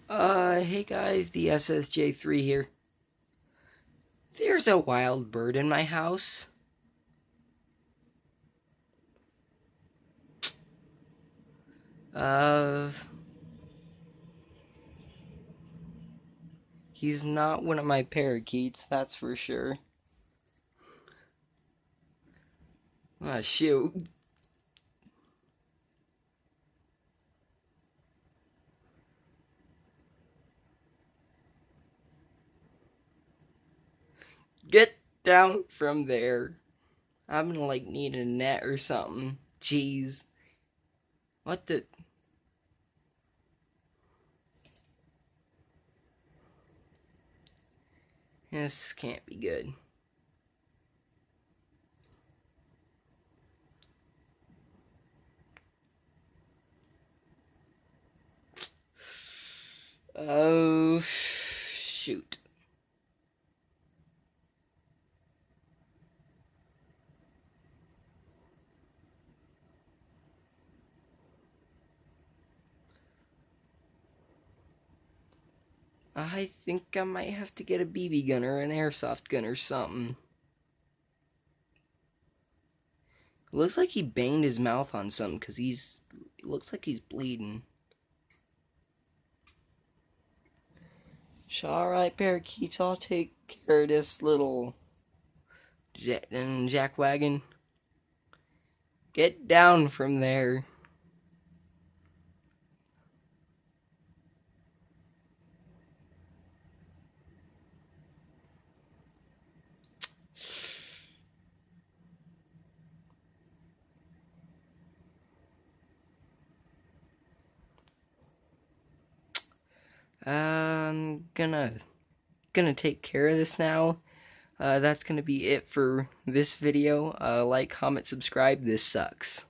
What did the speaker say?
Hey guys, the SSJ3 here. There's a wild bird in my house. Uh, he's not one of my parakeets, that's for sure. Ah, shoot. Get down from there. I'm gonna, need a net or something. Jeez. What the... This can't be good. Oh, shoot. I think I might have to get a BB gun or an airsoft gun or something. It looks like he banged his mouth on something because it looks like he's bleeding. Alright, parakeets, I'll take care of this little jack wagon. Get down from there. I'm gonna take care of this now. That's gonna be it for this video. Like, comment, subscribe. This sucks.